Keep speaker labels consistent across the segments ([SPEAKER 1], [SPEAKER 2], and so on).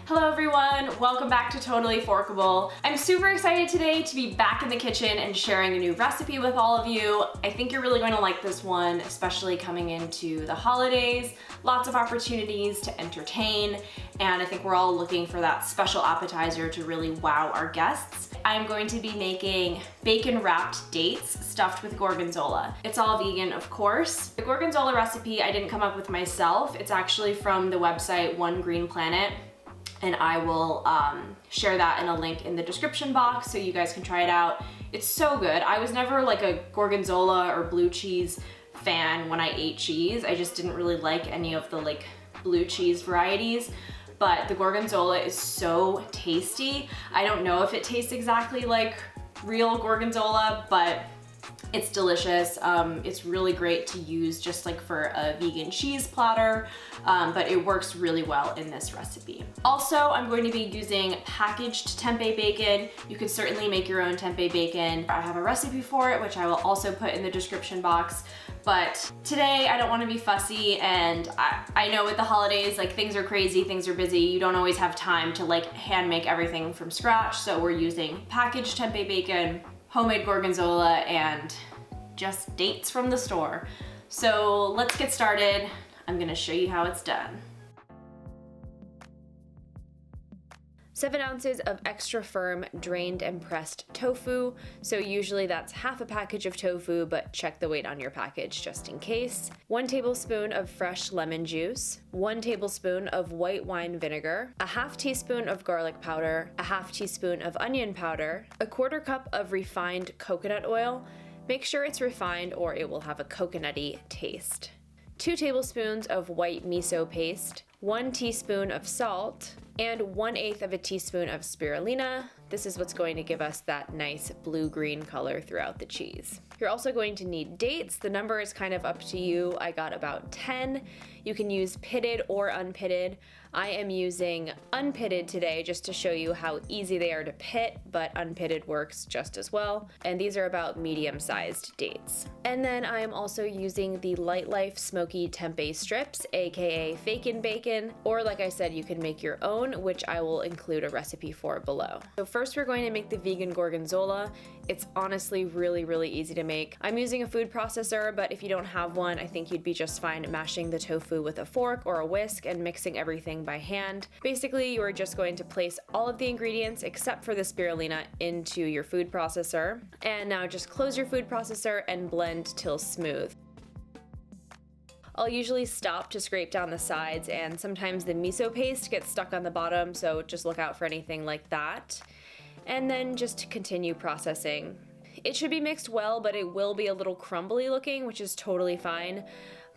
[SPEAKER 1] Hello everyone, welcome back to Totally Forkable. I'm super excited today to be back in the kitchen and sharing a new recipe with all of you. I think you're really going to like this one, especially coming into the holidays. Lots of opportunities to entertain, and I think we're all looking for that special appetizer to really wow our guests. I'm going to be making bacon wrapped dates stuffed with gorgonzola. It's all vegan, of course. The gorgonzola recipe I didn't come up with myself. It's actually from the website One Green Planet, and I will share that in a link in the description box so you guys can try it out. It's so good. I was never like a gorgonzola or blue cheese fan when I ate cheese. I just didn't really like any of the like blue cheese varieties, but the gorgonzola is so tasty. I don't know if it tastes exactly like real gorgonzola, but it's delicious. It's really great to use just like for a vegan cheese platter, but it works really well in this recipe. Also, I'm going to be using packaged tempeh bacon. You could certainly make your own tempeh bacon. I have a recipe for it, which I will also put in the description box. But today I don't want to be fussy, and I know with the holidays, like things are crazy, things are busy. You don't always have time to like hand make everything from scratch. So we're using packaged tempeh bacon, homemade gorgonzola, and just dates from the store. So let's get started. I'm gonna show you how it's done. 7 ounces of extra firm drained and pressed tofu. So usually that's half a package of tofu, but check the weight on your package just in case. 1 tablespoon of fresh lemon juice, 1 tablespoon of white wine vinegar, a half teaspoon of garlic powder, a half teaspoon of onion powder, a 1/4 cup of refined coconut oil. Make sure it's refined or it will have a coconutty taste. 2 tablespoons of white miso paste, 1 teaspoon of salt, and 1/8 of a teaspoon of spirulina. This is what's going to give us that nice blue-green color throughout the cheese. You're also going to need dates. The number is kind of up to you. I got about 10. You can use pitted or unpitted. I am using unpitted today just to show you how easy they are to pit, but unpitted works just as well. And these are about medium-sized dates. And then I am also using the Light Life Smoky Tempeh Strips, aka Fakin' Bacon, or like I said, you can make your own, which I will include a recipe for below. So first we're going to make the vegan gorgonzola. It's honestly really easy to make. I'm using a food processor, but if you don't have one, I think you'd be just fine mashing the tofu with a fork or a whisk and mixing everything by hand. Basically, you are just going to place all of the ingredients except for the spirulina into your food processor. And now just close your food processor and blend till smooth. I'll usually stop to scrape down the sides, and sometimes the miso paste gets stuck on the bottom, so just look out for anything like that. And then just continue processing. It should be mixed well, but it will be a little crumbly looking, which is totally fine.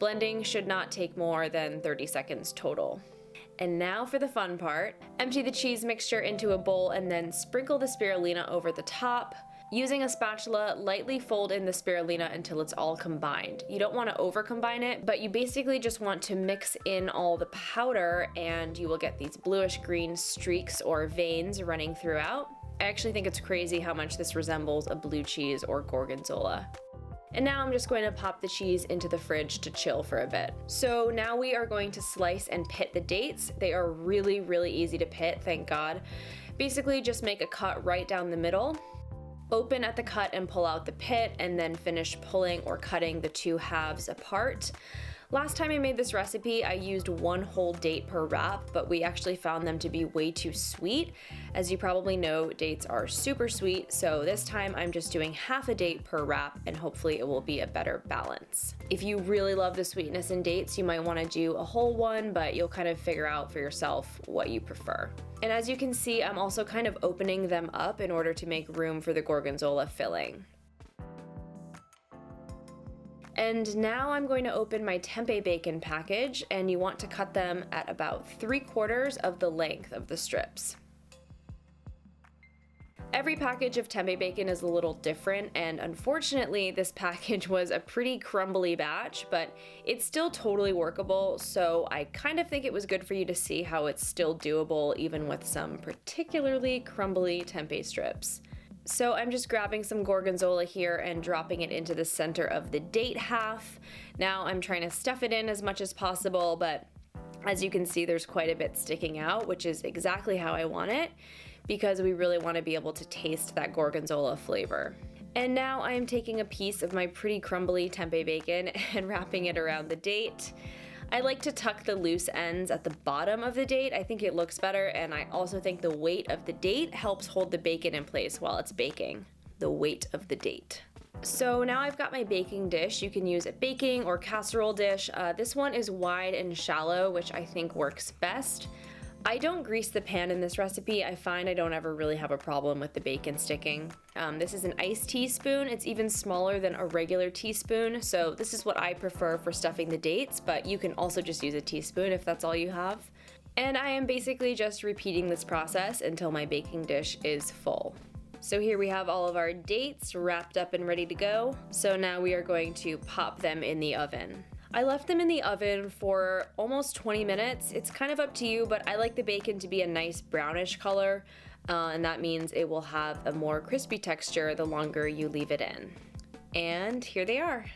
[SPEAKER 1] Blending should not take more than 30 seconds total. And now for the fun part. Empty the cheese mixture into a bowl and then sprinkle the spirulina over the top. Using a spatula, lightly fold in the spirulina until it's all combined. You don't want to over combine it, but you basically just want to mix in all the powder, and you will get these bluish green streaks or veins running throughout. I actually think it's crazy how much this resembles a blue cheese or gorgonzola. And now I'm just going to pop the cheese into the fridge to chill for a bit. So now we are going to slice and pit the dates. They are really easy to pit, thank God. Basically just make a cut right down the middle. Open at the cut and pull out the pit, and then finish pulling or cutting the 2 halves apart. Last time I made this recipe, I used 1 whole date per wrap, but we actually found them to be way too sweet. As you probably know, dates are super sweet, so this time I'm just doing half a date per wrap, and hopefully it will be a better balance. If you really love the sweetness in dates, you might want to do a whole one, but you'll kind of figure out for yourself what you prefer. And as you can see, I'm also kind of opening them up in order to make room for the gorgonzola filling. And now I'm going to open my tempeh bacon package, and you want to cut them at about 3/4 of the length of the strips. Every package of tempeh bacon is a little different, and unfortunately this package was a pretty crumbly batch, but it's still totally workable, so I kind of think it was good for you to see how it's still doable even with some particularly crumbly tempeh strips. So I'm just grabbing some gorgonzola here and dropping it into the center of the date half. Now I'm trying to stuff it in as much as possible, but As you can see, there's quite a bit sticking out, which is exactly how I want it, because we really want to be able to taste that Gorgonzola flavor. And now I am taking a piece of my pretty crumbly tempeh bacon and wrapping it around the date. I like to tuck the loose ends at the bottom of the date. I think it looks better, and I also think the weight of the date helps hold the bacon in place while it's baking. The weight of the date. So now I've got my baking dish. You can use a baking or casserole dish. This one is wide and shallow, which I think works best. I don't grease the pan in this recipe. I find I don't ever really have a problem with the bacon sticking. This is an iced teaspoon. It's even smaller than a regular teaspoon, so this is what I prefer for stuffing the dates, but you can also just use a teaspoon if that's all you have. And I am basically just repeating this process until my baking dish is full. So here we have all of our dates wrapped up and ready to go. So now we are going to pop them in the oven. I left them in the oven for almost 20 minutes. It's kind of up to you, but I like the bacon to be a nice brownish color, and that means it will have a more crispy texture the longer you leave it in. And here they are.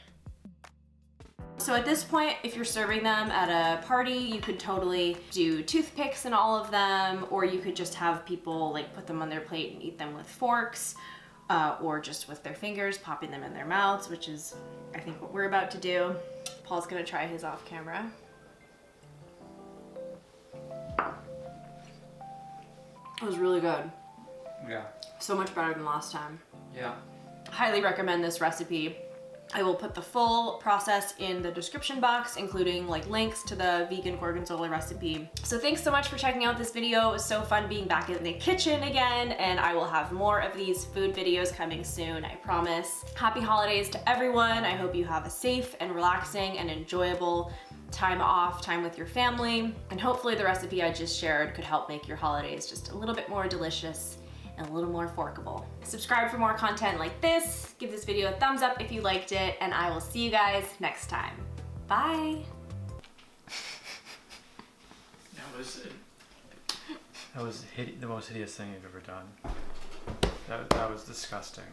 [SPEAKER 1] So at this point, if you're serving them at a party, you could totally do toothpicks in all of them, or you could just have people like put them on their plate and eat them with forks, or just with their fingers, popping them in their mouths, which is, I think, what we're about to do. Paul's gonna try his off camera. It was really good.
[SPEAKER 2] Yeah.
[SPEAKER 1] So much better than last time.
[SPEAKER 2] Yeah.
[SPEAKER 1] Highly recommend this recipe. I will put the full process in the description box, including like links to the vegan Gorgonzola recipe. So thanks so much for checking out this video. It was so fun being back in the kitchen again, and I will have more of these food videos coming soon, I promise. Happy holidays to everyone. I hope you have a safe and relaxing and enjoyable time off, time with your family, and hopefully the recipe I just shared could help make your holidays just a little bit more delicious and a little more forkable. Subscribe for more content like this, give this video a thumbs up if you liked it, and I will see you guys next time. Bye!
[SPEAKER 2] That was the most hideous thing you've ever done. That was disgusting.